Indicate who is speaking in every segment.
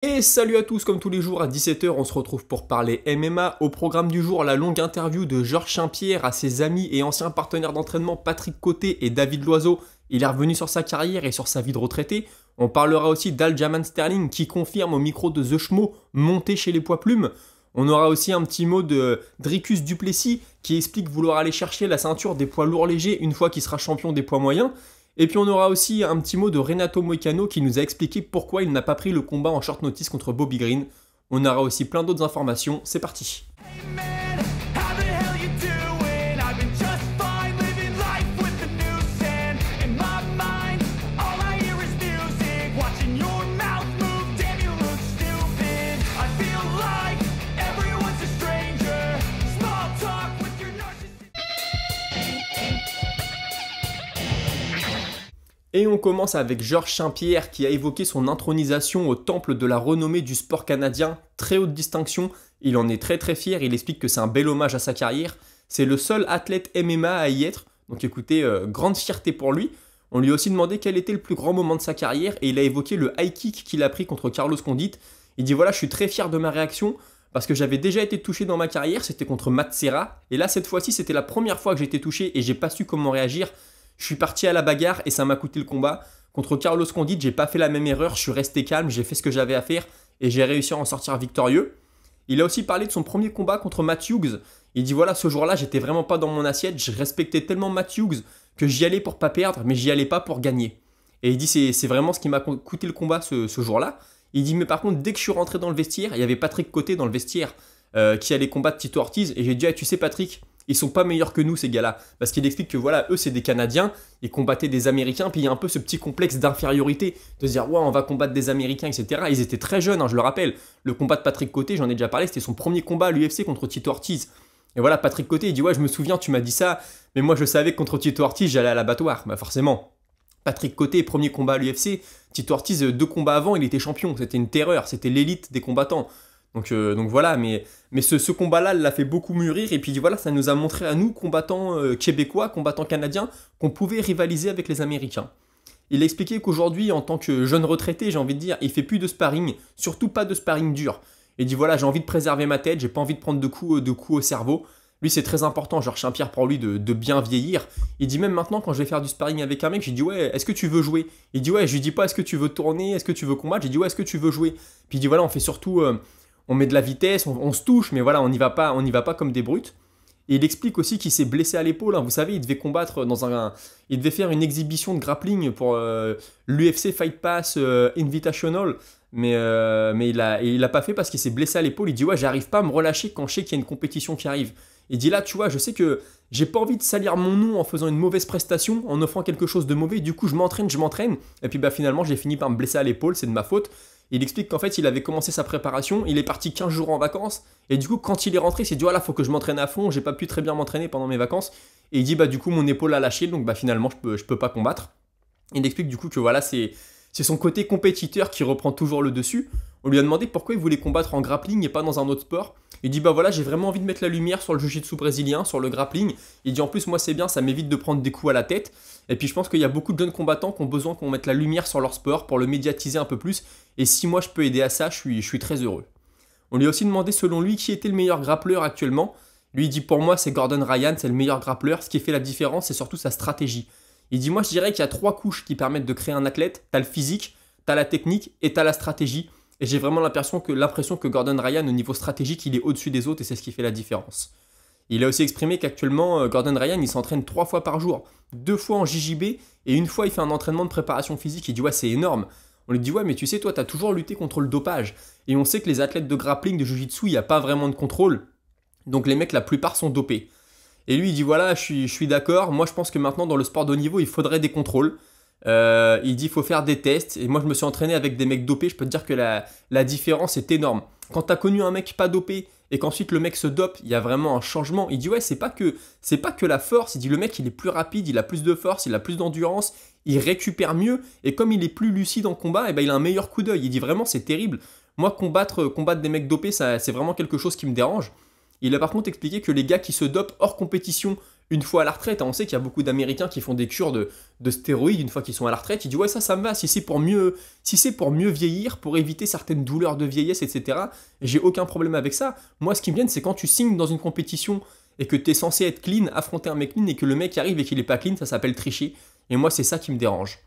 Speaker 1: Et salut à tous, comme tous les jours à 17 h, on se retrouve pour parler MMA. Au programme du jour, la longue interview de Georges Saint-Pierre à ses amis et anciens partenaires d'entraînement Patrick Côté et David Loiseau. Il est revenu sur sa carrière et sur sa vie de retraité. On parlera aussi d'Aljamain Sterling qui confirme au micro de The Schmo monter chez les poids plumes. On aura aussi un petit mot de Dricus du Plessis qui explique vouloir aller chercher la ceinture des poids lourds légers une fois qu'il sera champion des poids moyens. Et puis on aura aussi un petit mot de Renato Moicano qui nous a expliqué pourquoi il n'a pas pris le combat en short notice contre Bobby Green. On aura aussi plein d'autres informations, c'est parti. Et on commence avec Georges Saint-Pierre qui a évoqué son intronisation au temple de la renommée du sport canadien, très haute distinction, il en est très fier, il explique que c'est un bel hommage à sa carrière, c'est le seul athlète MMA à y être, donc écoutez, grande fierté pour lui. On lui a aussi demandé quel était le plus grand moment de sa carrière et il a évoqué le high kick qu'il a pris contre Carlos Condit. Il dit voilà, je suis très fier de ma réaction parce que j'avais déjà été touché dans ma carrière, c'était contre Matt Serra, et là cette fois-ci c'était la première fois que j'ai été touché et j'ai pas su comment réagir. Je suis parti à la bagarre et ça m'a coûté le combat. Contre Carlos Condit, j'ai pas fait la même erreur, je suis resté calme, j'ai fait ce que j'avais à faire et j'ai réussi à en sortir victorieux. Il a aussi parlé de son premier combat contre Matt Hughes. Il dit voilà, ce jour-là, j'étais vraiment pas dans mon assiette, je respectais tellement Matt Hughes que j'y allais pour pas perdre, mais j'y allais pas pour gagner. Et il dit c'est vraiment ce qui m'a coûté le combat ce jour-là. Il dit mais par contre, dès que je suis rentré dans le vestiaire, il y avait Patrick Côté dans le vestiaire qui allait combattre Tito Ortiz et j'ai dit ah, tu sais Patrick, ils sont pas meilleurs que nous ces gars-là, parce qu'il explique que voilà, eux c'est des Canadiens, ils combattaient des Américains, puis il y a un peu ce petit complexe d'infériorité, de se dire ouais on va combattre des Américains, etc. Ils étaient très jeunes, hein, je le rappelle, le combat de Patrick Côté, j'en ai déjà parlé, c'était son premier combat à l'UFC contre Tito Ortiz. Et voilà, Patrick Côté, il dit ouais je me souviens, tu m'as dit ça, mais moi je savais que contre Tito Ortiz j'allais à l'abattoir, bah forcément. Patrick Côté, premier combat à l'UFC, Tito Ortiz, 2 combats avant, il était champion, c'était une terreur, c'était l'élite des combattants. Donc voilà, mais ce combat-là l'a fait beaucoup mûrir, et puis voilà, ça nous a montré à nous, combattants québécois, combattants canadiens, qu'on pouvait rivaliser avec les Américains. Il a expliqué qu'aujourd'hui, en tant que jeune retraité, j'ai envie de dire, il fait plus de sparring, surtout pas de sparring dur. Il dit voilà, j'ai envie de préserver ma tête, j'ai pas envie de prendre de coups au cerveau. Lui, c'est très important, Georges Saint-Pierre, pour lui, de bien vieillir. Il dit même maintenant, quand je vais faire du sparring avec un mec, j'ai dit ouais, est-ce que tu veux jouer? Il dit ouais, je lui dis pas est-ce que tu veux tourner, est-ce que tu veux combattre, j'ai dit ouais, est-ce que tu veux jouer? Puis il dit voilà, on fait surtout... on met de la vitesse, on se touche, mais voilà, on n'y va pas comme des brutes. Et il explique aussi qu'il s'est blessé à l'épaule. Hein. Vous savez, il devait combattre il devait faire une exhibition de grappling pour l'UFC Fight Pass Invitational, mais il a pas fait parce qu'il s'est blessé à l'épaule. Il dit ouais, j'arrive pas à me relâcher quand je sais qu'il y a une compétition qui arrive. Il dit là, tu vois, je sais que j'ai pas envie de salir mon nom en faisant une mauvaise prestation, en offrant quelque chose de mauvais. Du coup, je m'entraîne. Et puis bah finalement, j'ai fini par me blesser à l'épaule. C'est de ma faute. Il explique qu'en fait, il avait commencé sa préparation, il est parti 15 jours en vacances, et du coup, quand il est rentré, il s'est dit, voilà, faut que je m'entraîne à fond, j'ai pas pu très bien m'entraîner pendant mes vacances, et il dit, bah du coup, mon épaule a lâché, donc bah finalement, je peux pas combattre. Il explique du coup que voilà, c'est son côté compétiteur qui reprend toujours le dessus. On lui a demandé pourquoi il voulait combattre en grappling et pas dans un autre sport. Il dit bah voilà, j'ai vraiment envie de mettre la lumière sur le jiu-jitsu brésilien, sur le grappling. Il dit en plus moi c'est bien, ça m'évite de prendre des coups à la tête. Et puis je pense qu'il y a beaucoup de jeunes combattants qui ont besoin qu'on mette la lumière sur leur sport pour le médiatiser un peu plus. Et si moi je peux aider à ça, je suis très heureux. On lui a aussi demandé selon lui qui était le meilleur grappleur actuellement. Lui il dit pour moi c'est Gordon Ryan, c'est le meilleur grappleur. Ce qui fait la différence c'est surtout sa stratégie. Il dit moi je dirais qu'il y a 3 couches qui permettent de créer un athlète. T'as le physique, t'as la technique et t'as la stratégie. Et j'ai vraiment l'impression que Gordon Ryan au niveau stratégique il est au-dessus des autres et c'est ce qui fait la différence. Il a aussi exprimé qu'actuellement Gordon Ryan il s'entraîne 3 fois par jour. 2 fois en JJB et 1 fois il fait un entraînement de préparation physique. Il dit ouais c'est énorme. On lui dit ouais mais tu sais toi t'as toujours lutté contre le dopage. Et on sait que les athlètes de grappling, de jiu-jitsu il n'y a pas vraiment de contrôle. Donc les mecs la plupart sont dopés. Et lui, il dit voilà, je suis d'accord. Moi, je pense que maintenant, dans le sport de haut niveau, il faudrait des contrôles. Il dit il faut faire des tests. Et moi, je me suis entraîné avec des mecs dopés. Je peux te dire que la différence est énorme. Quand tu as connu un mec pas dopé et qu'ensuite le mec se dope, il y a vraiment un changement. Il dit ouais, c'est pas que la force. Il dit le mec, il est plus rapide, il a plus de force, il a plus d'endurance, il récupère mieux. Et comme il est plus lucide en combat, et ben, il a un meilleur coup d'œil. Il dit vraiment, c'est terrible. Moi, combattre des mecs dopés, c'est vraiment quelque chose qui me dérange. Il a par contre expliqué que les gars qui se dopent hors compétition, une fois à la retraite. On sait qu'il y a beaucoup d'Américains qui font des cures de stéroïdes une fois qu'ils sont à la retraite. Il dit ouais, ça me va, si c'est pour mieux vieillir, pour éviter certaines douleurs de vieillesse, etc. J'ai aucun problème avec ça. Moi, ce qui me gêne, c'est quand tu signes dans une compétition et que tu es censé être clean, affronter un mec clean, et que le mec arrive et qu'il est pas clean, ça s'appelle tricher. Et moi, c'est ça qui me dérange.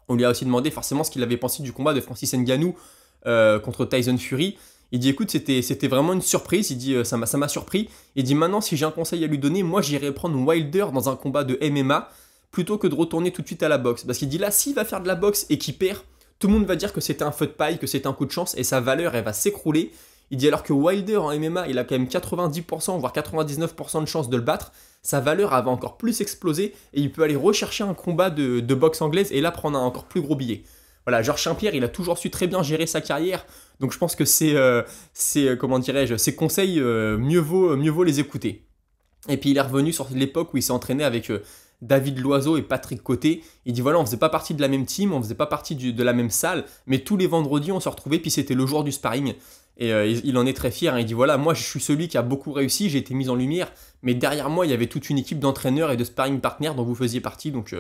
Speaker 1: On lui a aussi demandé forcément ce qu'il avait pensé du combat de Francis Ngannou contre Tyson Fury. Il dit écoute, c'était vraiment une surprise. Il dit ça m'a surpris. Il dit maintenant, si j'ai un conseil à lui donner, moi j'irais prendre Wilder dans un combat de MMA plutôt que de retourner tout de suite à la boxe. Parce qu'il dit là, s'il va faire de la boxe et qu'il perd, tout le monde va dire que c'était un feu de paille, que c'était un coup de chance et sa valeur elle va s'écrouler. Il dit alors que Wilder en MMA, il a quand même 90% voire 99% de chance de le battre. Sa valeur elle va encore plus exploser et il peut aller rechercher un combat de boxe anglaise et là prendre un encore plus gros billet. Voilà, Georges Saint-Pierre, il a toujours su très bien gérer sa carrière, donc je pense que comment dirais-je, ses conseils, mieux vaut les écouter. Et puis il est revenu sur l'époque où il s'est entraîné avec David Loiseau et Patrick Côté. Il dit voilà, on faisait pas partie de la même team, on faisait pas partie de la même salle, mais tous les vendredis on se retrouvait, puis c'était le jour du sparring. Et il en est très fier, hein. Il dit voilà, moi je suis celui qui a beaucoup réussi, j'ai été mis en lumière, mais derrière moi il y avait toute une équipe d'entraîneurs et de sparring partners dont vous faisiez partie, donc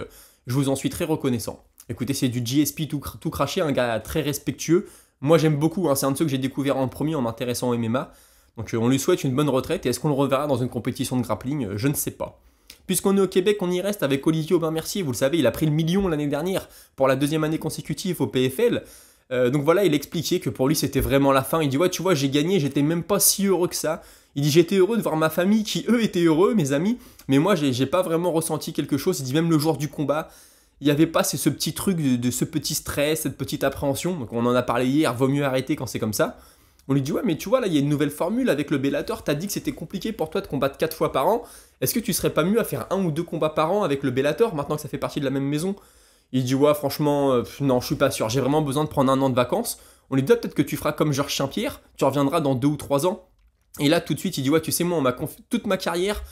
Speaker 1: je vous en suis très reconnaissant. Écoutez, c'est du GSP tout craché, un gars très respectueux. Moi j'aime beaucoup, hein. C'est un de ceux que j'ai découvert en premier en m'intéressant au MMA. Donc on lui souhaite une bonne retraite, et est-ce qu'on le reverra dans une compétition de grappling? Je ne sais pas. Puisqu'on est au Québec, on y reste avec Olivier Aubin-Mercier, vous le savez, il a pris le million l'année dernière pour la deuxième année consécutive au PFL. Donc voilà, il expliquait que pour lui c'était vraiment la fin. Il dit ouais, tu vois, j'ai gagné, j'étais même pas si heureux que ça. Il dit j'étais heureux de voir ma famille qui eux étaient heureux, mes amis, mais moi j'ai pas vraiment ressenti quelque chose. Il dit même le jour du combat, il n'y avait pas ce petit truc de ce petit stress, cette petite appréhension. Donc on en a parlé hier, vaut mieux arrêter quand c'est comme ça. On lui dit ouais, mais tu vois là il y a une nouvelle formule avec le Bellator, t'as dit que c'était compliqué pour toi de combattre 4 fois par an. Est-ce que tu serais pas mieux à faire 1 ou 2 combats par an avec le Bellator maintenant que ça fait partie de la même maison? Il dit ouais, franchement non, je suis pas sûr, j'ai vraiment besoin de prendre 1 an de vacances. On lui dit peut-être que tu feras comme Georges Saint-Pierre, tu reviendras dans 2 ou 3 ans. Et là tout de suite il dit ouais, tu sais, moi on m'a confié toute ma carrière,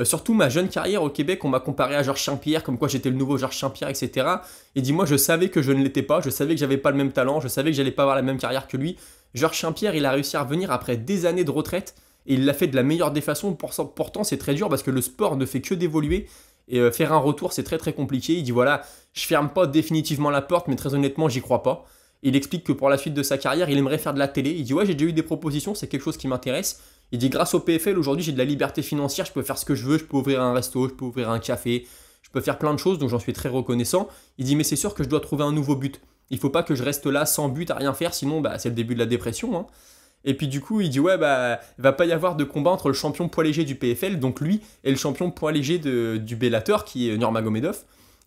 Speaker 1: surtout ma jeune carrière au Québec, on m'a comparé à Georges Saint-Pierre, comme quoi j'étais le nouveau Georges Saint-Pierre, etc. Et dit moi je savais que je ne l'étais pas, je savais que j'avais pas le même talent, je savais que j'allais pas avoir la même carrière que lui. Georges Saint-Pierre, il a réussi à revenir après des années de retraite, et il l'a fait de la meilleure des façons. Pourtant c'est très dur parce que le sport ne fait que d'évoluer, et faire un retour c'est très compliqué. Il dit voilà, je ferme pas définitivement la porte, mais très honnêtement j'y crois pas. Il explique que pour la suite de sa carrière, il aimerait faire de la télé. Il dit ouais, j'ai déjà eu des propositions, c'est quelque chose qui m'intéresse. Il dit grâce au PFL aujourd'hui j'ai de la liberté financière, je peux faire ce que je veux, je peux ouvrir un resto, je peux ouvrir un café, je peux faire plein de choses, donc j'en suis très reconnaissant. Il dit mais c'est sûr que je dois trouver un nouveau but. Il faut pas que je reste là sans but à rien faire, sinon bah, c'est le début de la dépression, hein. Et puis du coup il dit ouais bah il va pas y avoir de combat entre le champion poids léger du PFL, donc lui, et le champion poids léger du Bellator qui est Nurmagomedov.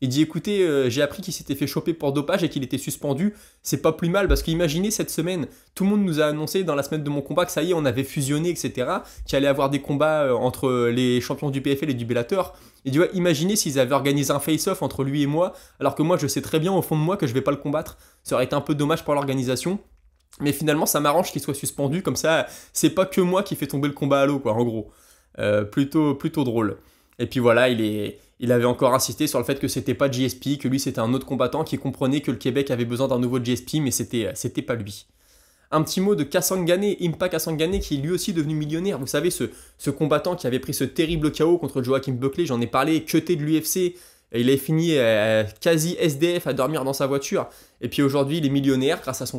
Speaker 1: Il dit écoutez, j'ai appris qu'il s'était fait choper pour dopage et qu'il était suspendu. C'est pas plus mal parce qu'imaginez cette semaine, tout le monde nous a annoncé dans la semaine de mon combat que ça y est, on avait fusionné, etc. Qu'il allait avoir des combats entre les champions du PFL et du Bellator. Il dit ouais, imaginez s'ils avaient organisé un face-off entre lui et moi, alors que moi je sais très bien au fond de moi que je vais pas le combattre. Ça aurait été un peu dommage pour l'organisation. Mais finalement ça m'arrange qu'il soit suspendu, comme ça c'est pas que moi qui fais tomber le combat à l'eau, quoi, en gros. Plutôt drôle. Et puis voilà, il avait encore insisté sur le fait que c'était pas GSP, que lui c'était un autre combattant qui comprenait que le Québec avait besoin d'un nouveau GSP, mais c'était pas lui. Un petit mot de Kasanganay, Impa Kasanganay, qui est lui aussi devenu millionnaire. Vous savez, ce combattant qui avait pris ce terrible KO contre Joachim Buckley, j'en ai parlé, cuté de l'UFC, il avait fini quasi SDF à dormir dans sa voiture. Et puis aujourd'hui, il est millionnaire grâce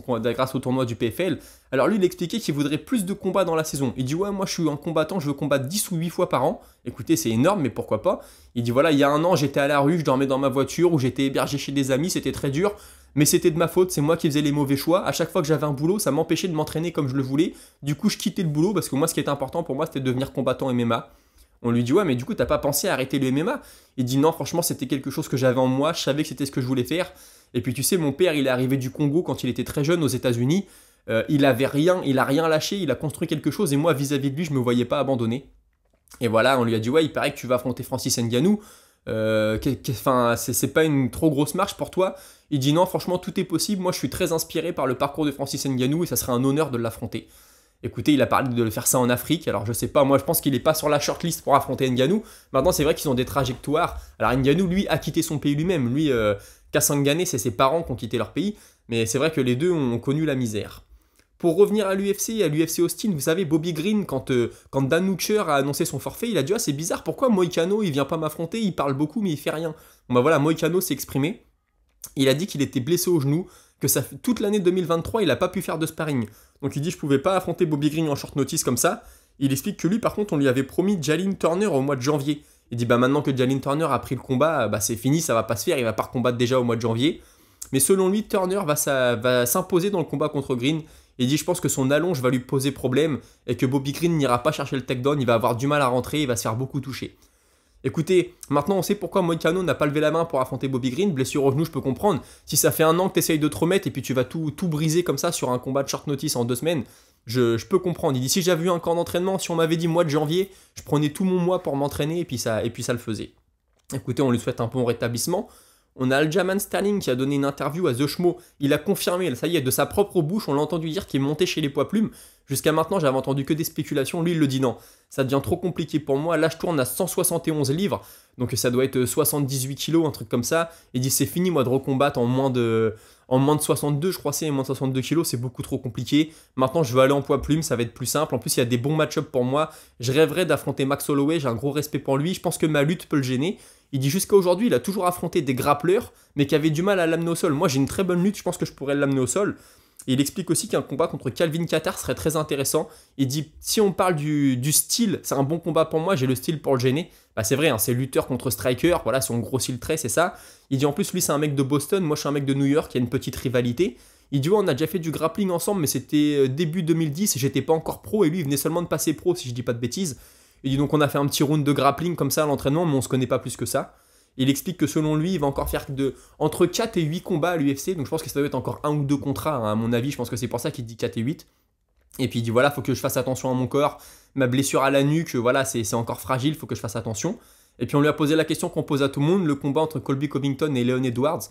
Speaker 1: au tournoi du PFL. Alors lui, il expliquait qu'il voudrait plus de combats dans la saison. Il dit ouais, moi je suis un combattant, je veux combattre 10 ou 8 fois par an. Écoutez, c'est énorme, mais pourquoi pas. Il dit voilà, il y a 1 an, j'étais à la rue, je dormais dans ma voiture, ou j'étais hébergé chez des amis, c'était très dur. Mais c'était de ma faute, c'est moi qui faisais les mauvais choix. À chaque fois que j'avais un boulot, ça m'empêchait de m'entraîner comme je le voulais. Du coup, je quittais le boulot parce que moi, ce qui était important pour moi, c'était de devenir combattant MMA. On lui dit ouais, mais du coup t'as pas pensé à arrêter le MMA? Il dit non, franchement c'était quelque chose que j'avais en moi, je savais que c'était ce que je voulais faire. Et puis tu sais, mon père il est arrivé du Congo quand il était très jeune aux États-Unis. Il a rien lâché, il a construit quelque chose, et moi vis-à-vis de lui je me voyais pas abandonner. Et voilà, on lui a dit ouais, il paraît que tu vas affronter Francis Ngannou. C'est pas une trop grosse marche pour toi? Il dit non, franchement tout est possible, moi je suis très inspiré par le parcours de Francis Ngannou et ça serait un honneur de l'affronter. Écoutez, il a parlé de le faire ça en Afrique, alors je sais pas, moi je pense qu'il est pas sur la shortlist pour affronter Ngannou. Maintenant c'est vrai qu'ils ont des trajectoires. Alors Ngannou lui a quitté son pays lui-même, lui Kasanganay c'est ses parents qui ont quitté leur pays, mais c'est vrai que les deux ont connu la misère. Pour revenir à l'UFC Austin, vous savez, Bobby Green, quand Dan Hooker a annoncé son forfait, il a dit « Ah, c'est bizarre, pourquoi Moïcano, il vient pas m'affronter, il parle beaucoup, mais il fait rien ?» Bon bah voilà, Moïcano s'est exprimé, il a dit qu'il était blessé au genou, que ça fait toute l'année 2023, il a pas pu faire de sparring. Donc il dit « Je pouvais pas affronter Bobby Green en short notice comme ça. » Il explique que lui, par contre, on lui avait promis Jalin Turner au mois de janvier. Il dit « Bah maintenant que Jalin Turner a pris le combat, bah c'est fini, ça va pas se faire, il va pas combattre déjà au mois de janvier. » Mais selon lui, Turner va s'imposer dans le combat contre Green. Il dit « Je pense que son allonge va lui poser problème et que Bobby Green n'ira pas chercher le takedown, il va avoir du mal à rentrer, il va se faire beaucoup toucher. » Écoutez, maintenant on sait pourquoi Moïcano n'a pas levé la main pour affronter Bobby Green. Blessure au genou, je peux comprendre. Si ça fait un an que tu essayes de te remettre et puis tu vas tout briser comme ça sur un combat de short notice en 2 semaines, je peux comprendre. Il dit « Si j'avais eu un camp d'entraînement, si on m'avait dit mois de janvier, je prenais tout mon mois pour m'entraîner et puis ça le faisait. » Écoutez, on lui souhaite un bon rétablissement. On a Aljamain Sterling qui a donné une interview à The Schmo. Il a confirmé, ça y est, de sa propre bouche, on l'a entendu dire qu'il est monté chez les poids plumes. Jusqu'à maintenant, j'avais entendu que des spéculations. Lui, il le dit non. Ça devient trop compliqué pour moi. Là, je tourne à 171 livres. Donc ça doit être 78 kilos, un truc comme ça. Il dit c'est fini, moi, de recombattre en moins de 62, je crois, c'est moins de 62 kilos. C'est beaucoup trop compliqué. Maintenant, je veux aller en poids plumes, ça va être plus simple. En plus, il y a des bons match-ups pour moi. Je rêverais d'affronter Max Holloway. J'ai un gros respect pour lui. Je pense que ma lutte peut le gêner. Il dit jusqu'à aujourd'hui, il a toujours affronté des grappleurs, mais qui avaient du mal à l'amener au sol. Moi, j'ai une très bonne lutte, je pense que je pourrais l'amener au sol. Et il explique aussi qu'un combat contre Calvin Kattar serait très intéressant. Il dit, si on parle du style, c'est un bon combat pour moi, j'ai le style pour le gêner. Bah c'est vrai, hein, c'est lutteur contre striker, voilà, si on grossit le trait, c'est ça. Il dit en plus, lui, c'est un mec de Boston, moi, je suis un mec de New York, il y a une petite rivalité. Il dit, ouais, on a déjà fait du grappling ensemble, mais c'était début 2010, et j'étais pas encore pro, et lui, il venait seulement de passer pro, si je dis pas de bêtises. Il dit donc on a fait un petit round de grappling comme ça à l'entraînement, mais on se connaît pas plus que ça. Il explique que selon lui, il va encore faire entre 4 et 8 combats à l'UFC, donc je pense que ça doit être encore 1 ou 2 contrats, hein, à mon avis, je pense que c'est pour ça qu'il dit 4 et 8. Et puis il dit voilà, faut que je fasse attention à mon corps, ma blessure à la nuque, voilà, c'est encore fragile, faut que je fasse attention. Et puis on lui a posé la question qu'on pose à tout le monde, le combat entre Colby Covington et Leon Edwards.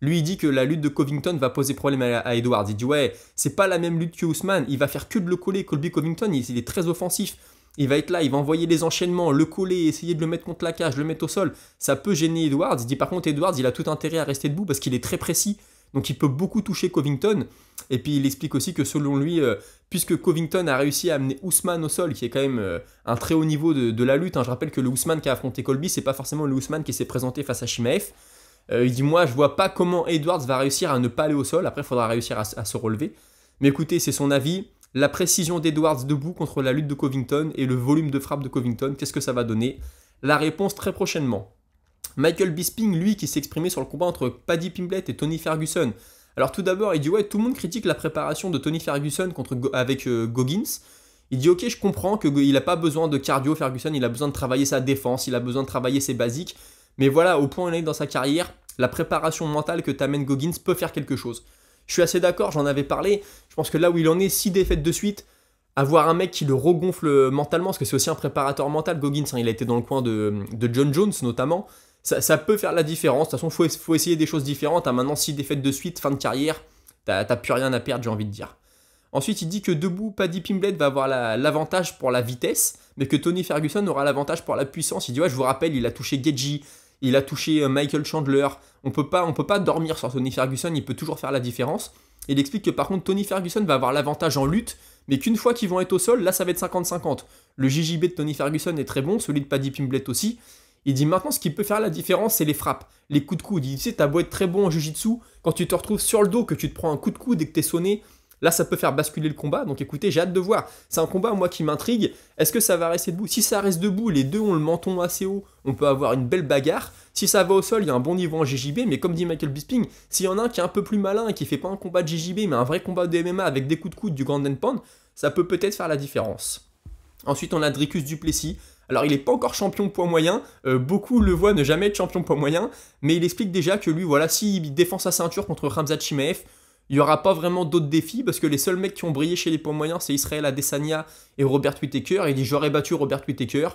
Speaker 1: Lui, il dit que la lutte de Covington va poser problème à Edwards. Il dit ouais, c'est pas la même lutte que Ousmane, il va faire que de le coller. Colby Covington, il est très offensif. Il va être là, il va envoyer les enchaînements, le coller, essayer de le mettre contre la cage, le mettre au sol. Ça peut gêner Edwards. Il dit par contre Edwards, il a tout intérêt à rester debout parce qu'il est très précis. Donc il peut beaucoup toucher Covington. Et puis il explique aussi que selon lui, puisque Covington a réussi à amener Ousmane au sol, qui est quand même un très haut niveau de la lutte. Hein. Je rappelle que le Ousmane qui a affronté Colby, c'est pas forcément le Ousmane qui s'est présenté face à Chimaev. Il dit moi je vois pas comment Edwards va réussir à ne pas aller au sol. Après il faudra réussir à se relever. Mais écoutez, c'est son avis. La précision d'Edwards debout contre la lutte de Covington et le volume de frappe de Covington, qu'est-ce que ça va donner? La réponse très prochainement. Michael Bisping, lui, qui s'est exprimé sur le combat entre Paddy Pimblett et Tony Ferguson. Alors tout d'abord, il dit ouais, tout le monde critique la préparation de Tony Ferguson avec Goggins. Il dit ok, je comprends qu'il n'a pas besoin de cardio Ferguson, il a besoin de travailler sa défense, il a besoin de travailler ses basiques. Mais voilà, au point où il est dans sa carrière, la préparation mentale que t'amène Goggins peut faire quelque chose. Je suis assez d'accord, j'en avais parlé. Je pense que là où il en est, 6 défaites de suite, avoir un mec qui le regonfle mentalement, parce que c'est aussi un préparateur mental, Goggins, hein, il a été dans le coin de John Jones notamment, ça peut faire la différence. De toute façon, faut essayer des choses différentes. Hein. Maintenant, 6 défaites de suite, fin de carrière, t'as plus rien à perdre, j'ai envie de dire. Ensuite, il dit que debout, Paddy Pimblett va avoir l'avantage pour la vitesse, mais que Tony Ferguson aura l'avantage pour la puissance. Il dit, ouais, je vous rappelle, il a touché Gaethje, il a touché Michael Chandler. On peut pas dormir sur Tony Ferguson, il peut toujours faire la différence. Il explique que par contre, Tony Ferguson va avoir l'avantage en lutte, mais qu'une fois qu'ils vont être au sol, là, ça va être 50-50. Le JJB de Tony Ferguson est très bon, celui de Paddy Pimblett aussi. Il dit maintenant, ce qui peut faire la différence, c'est les frappes, les coups de coude. Il dit, tu sais, t'as beau être très bon en jiu-jitsu, quand tu te retrouves sur le dos, que tu te prends un coup de coude et que t'es sonné, là, ça peut faire basculer le combat. Donc écoutez, j'ai hâte de voir. C'est un combat, moi, qui m'intrigue. Est-ce que ça va rester debout? Si ça reste debout, les deux ont le menton assez haut, on peut avoir une belle bagarre. Si ça va au sol, il y a un bon niveau en JJB. Mais comme dit Michael Bisping, s'il y en a un qui est un peu plus malin et qui fait pas un combat de JJB, mais un vrai combat de MMA avec des coups de coude, du ground and pound, ça peut peut-être faire la différence. Ensuite, on a Dricus du Plessis. Alors, il n'est pas encore champion poids moyen. Beaucoup le voient ne jamais être champion poids moyen. Mais il explique déjà que lui, voilà, s'il défend sa ceinture contre Khamzat Chimaev, il n'y aura pas vraiment d'autres défis parce que les seuls mecs qui ont brillé chez les poids moyens, c'est Israel Adesanya et Robert Whittaker. Il dit j'aurais battu Robert Whittaker,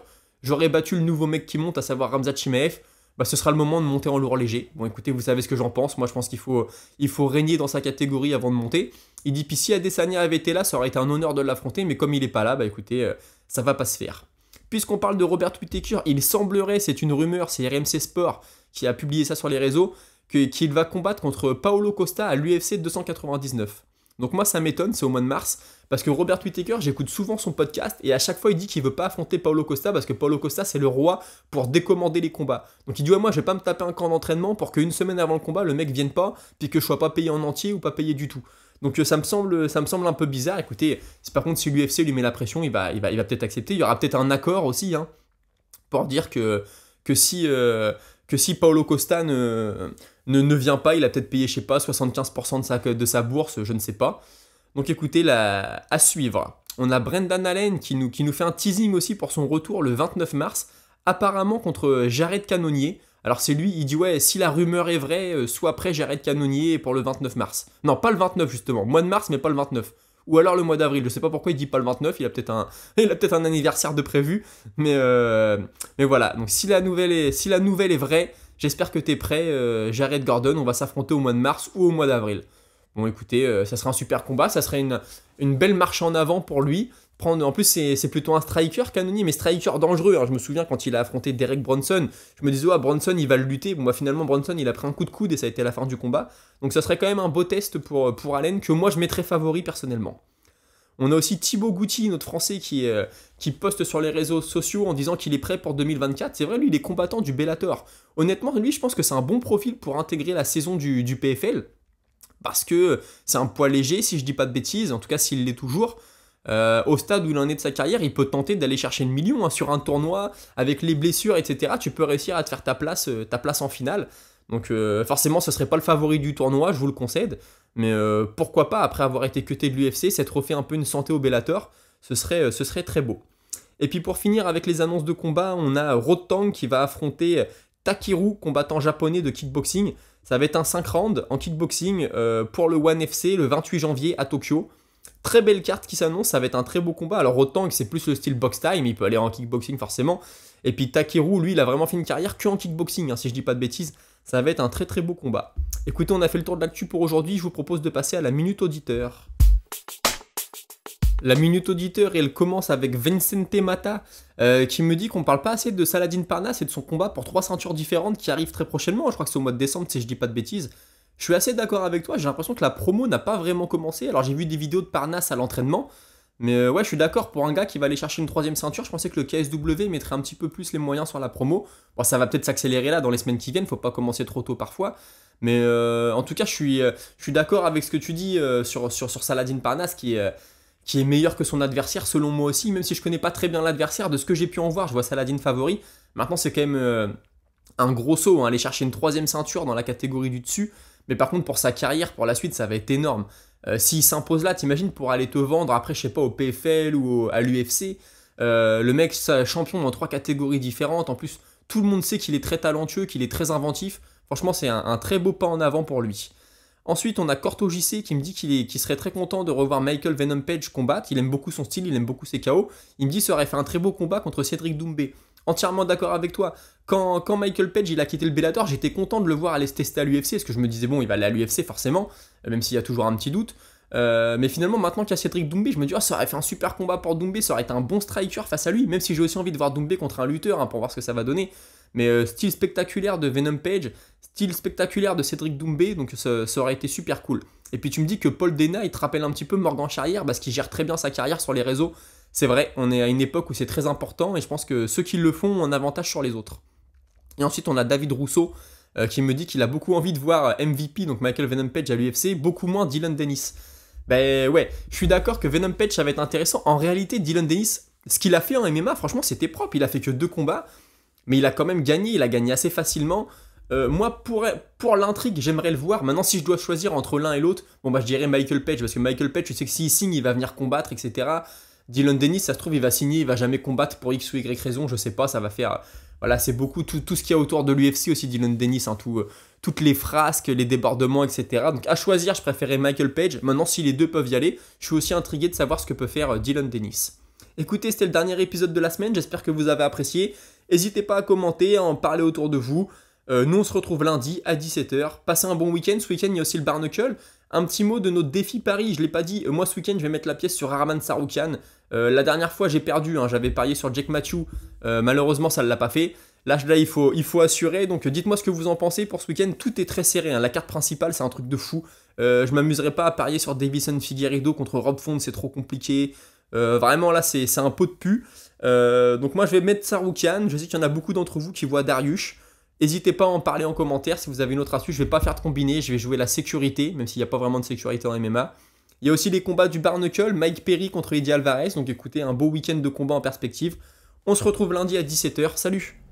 Speaker 1: j'aurais battu le nouveau mec qui monte, à savoir Khamzat Chimaev. Bah, ce sera le moment de monter en lourd léger. Bon, écoutez, vous savez ce que j'en pense. Moi, je pense qu'il faut régner dans sa catégorie avant de monter. Il dit puis si Adesanya avait été là, ça aurait été un honneur de l'affronter, mais comme il n'est pas là, bah écoutez, ça va pas se faire. Puisqu'on parle de Robert Whittaker, il semblerait, c'est une rumeur, c'est RMC Sport qui a publié ça sur les réseaux, qu'il va combattre contre Paulo Costa à l'UFC 299. Donc moi ça m'étonne, c'est au mois de mars, parce que Robert Whittaker, j'écoute souvent son podcast, et à chaque fois il dit qu'il veut pas affronter Paulo Costa, parce que Paulo Costa c'est le roi pour décommander les combats. Donc il dit ouais, moi je vais pas me taper un camp d'entraînement pour qu'une semaine avant le combat, le mec vienne pas, puis que je sois pas payé en entier ou pas payé du tout. Donc ça me semble un peu bizarre. Écoutez, par contre si l'UFC lui met la pression, il va peut-être accepter. Il y aura peut-être un accord aussi, hein, pour dire que si Paulo Costa ne vient pas, il a peut-être payé, je sais pas, 75% de sa bourse, je ne sais pas. Donc écoutez, à suivre. On a Brendan Allen qui nous fait un teasing aussi pour son retour le 29 mars, apparemment contre Jared Cannonier. Alors c'est lui, il dit ouais, si la rumeur est vraie, soit prêt Jared Cannonier pour le 29 mars. Non, pas le 29 justement, mois de mars mais pas le 29. Ou alors le mois d'avril, je sais pas pourquoi il dit pas le 29, il a peut-être un anniversaire de prévu, mais voilà. Donc si la nouvelle est vraie, j'espère que t'es prêt, Jared Gordon, on va s'affronter au mois de mars ou au mois d'avril. Bon écoutez, ça sera un super combat, ça serait une belle marche en avant pour lui. En plus c'est plutôt un striker Cannonier, mais striker dangereux, hein. Je me souviens quand il a affronté Derek Bronson, je me disais ouais, Bronson il va le lutter. Bon bah finalement Bronson il a pris un coup de coude et ça a été la fin du combat. Donc ça serait quand même un beau test pour Allen, que moi je mettrais favori personnellement. On a aussi Thibaut Gouti, notre Français, qui poste sur les réseaux sociaux en disant qu'il est prêt pour 2024. C'est vrai, lui, il est combattant du Bellator. Honnêtement, lui, je pense que c'est un bon profil pour intégrer la saison du PFL, parce que c'est un poids léger, si je dis pas de bêtises, en tout cas s'il l'est toujours. Au stade où il en est de sa carrière, il peut tenter d'aller chercher le million, hein, sur un tournoi, avec les blessures, etc. Tu peux réussir à te faire ta place en finale. Donc forcément, ce serait pas le favori du tournoi, je vous le concède. Mais pourquoi pas, après avoir été cuté de l'UFC, s'être refait un peu une santé au Bellator, ce serait très beau. Et puis pour finir avec les annonces de combat, on a Rotang qui va affronter Takeru, combattant japonais de kickboxing. Ça va être un 5 rounds en kickboxing pour le ONE FC le 28 janvier à Tokyo. Très belle carte qui s'annonce, ça va être un très beau combat. Alors Rotang, c'est plus le style box time, il peut aller en kickboxing forcément. Et puis Takeru, lui, il a vraiment fait une carrière que en kickboxing, hein, si je dis pas de bêtises. Ça va être un très très beau combat. Écoutez, on a fait le tour de l'actu pour aujourd'hui, je vous propose de passer à la Minute Auditeur. La Minute Auditeur, elle commence avec Vincente Mata, qui me dit qu'on parle pas assez de Saladin Parnasse et de son combat pour 3 ceintures différentes qui arrivent très prochainement. Je crois que c'est au mois de décembre, si je dis pas de bêtises. Je suis assez d'accord avec toi, j'ai l'impression que la promo n'a pas vraiment commencé. Alors j'ai vu des vidéos de Parnasse à l'entraînement, mais ouais, je suis d'accord, pour un gars qui va aller chercher une 3ème ceinture, je pensais que le KSW mettrait un petit peu plus les moyens sur la promo. Bon, ça va peut-être s'accélérer là dans les semaines qui viennent, faut pas commencer trop tôt parfois. Mais en tout cas, je suis d'accord avec ce que tu dis sur Saladin Parnasse, qui est meilleur que son adversaire selon moi aussi, même si je connais pas très bien l'adversaire. De ce que j'ai pu en voir, je vois Saladin favori. Maintenant, c'est quand même un gros saut, hein, aller chercher une 3ème ceinture dans la catégorie du dessus. Mais par contre, pour sa carrière, pour la suite, ça va être énorme. S'il s'impose là, t'imagines, pour aller te vendre après, je sais pas, au PFL ou à l'UFC, le mec champion dans 3 catégories différentes. En plus, tout le monde sait qu'il est très talentueux, qu'il est très inventif. Franchement, c'est un très beau pas en avant pour lui. Ensuite, on a Corto JC qui me dit qu'il serait très content de revoir Michael Venom Page combattre. Il aime beaucoup son style, il aime beaucoup ses KO. Il me dit qu'il aurait fait un très beau combat contre Cédric Doumbé. Entièrement d'accord avec toi. Quand Michael Page il a quitté le Bellator, j'étais content de le voir aller se tester à l'UFC, parce que je me disais bon, il va aller à l'UFC forcément, même s'il y a toujours un petit doute. Mais finalement, maintenant qu'il y a Cédric Doumbé, je me dis oh, ça aurait fait un super combat pour Doumbé, ça aurait été un bon striker face à lui, même si j'ai aussi envie de voir Doumbé contre un lutteur, hein, pour voir ce que ça va donner. Mais style spectaculaire de Venom Page, style spectaculaire de Cédric Doumbé, donc ça aurait été super cool. Et puis tu me dis que Paul Dana, il te rappelle un petit peu Morgan Charrière, parce qu'il gère très bien sa carrière sur les réseaux. C'est vrai, on est à une époque où c'est très important, et je pense que ceux qui le font ont un avantage sur les autres. Et ensuite, on a David Rousseau, qui me dit qu'il a beaucoup envie de voir MVP, donc Michael Venom Page à l'UFC, beaucoup moins Dylan Dennis. Ben ouais, je suis d'accord que Venom Page, ça va être intéressant. En réalité, Dylan Dennis, ce qu'il a fait en MMA, franchement, c'était propre. Il a fait que 2 combats, mais il a quand même gagné, il a gagné assez facilement. Moi, pour l'intrigue, j'aimerais le voir. Maintenant, si je dois choisir entre l'un et l'autre, bon bah je dirais Michael Page, parce que Michael Page, tu sais que s'il signe, il va venir combattre, etc. Dylan Dennis, ça se trouve, il va signer, il va jamais combattre pour X ou Y raison, je sais pas, ça va faire... Voilà, c'est beaucoup tout ce qu'il y a autour de l'UFC aussi, Dylan Dennis, hein, toutes les frasques, les débordements, etc. Donc à choisir, je préférais Michael Page. Maintenant, si les deux peuvent y aller, je suis aussi intrigué de savoir ce que peut faire Dylan Dennis. Écoutez, c'était le dernier épisode de la semaine, j'espère que vous avez apprécié. N'hésitez pas à commenter, à en parler autour de vous. Nous, on se retrouve lundi à 17h. Passez un bon week-end. Ce week-end, il y a aussi le Barnacle. Un petit mot de notre défi Paris, je l'ai pas dit, moi ce week-end je vais mettre la pièce sur Arman Tsarukyan. La dernière fois j'ai perdu, hein, j'avais parié sur Jake Matthew, malheureusement ça ne l'a pas fait. Là il faut assurer, donc dites-moi ce que vous en pensez pour ce week-end, tout est très serré, hein. La carte principale c'est un truc de fou. Je m'amuserai pas à parier sur Davison Figueiredo contre Rob Font, c'est trop compliqué. Vraiment là c'est un pot de pu. Donc moi je vais mettre Tsarukyan, je sais qu'il y en a beaucoup d'entre vous qui voient Dariush. N'hésitez pas à en parler en commentaire si vous avez une autre astuce, je vais pas faire de combiné, je vais jouer la sécurité, même s'il n'y a pas vraiment de sécurité en MMA. Il y a aussi les combats du Barnacle, Mike Perry contre Eddie Alvarez, donc écoutez, un beau week-end de combat en perspective. On se retrouve lundi à 17 h, salut!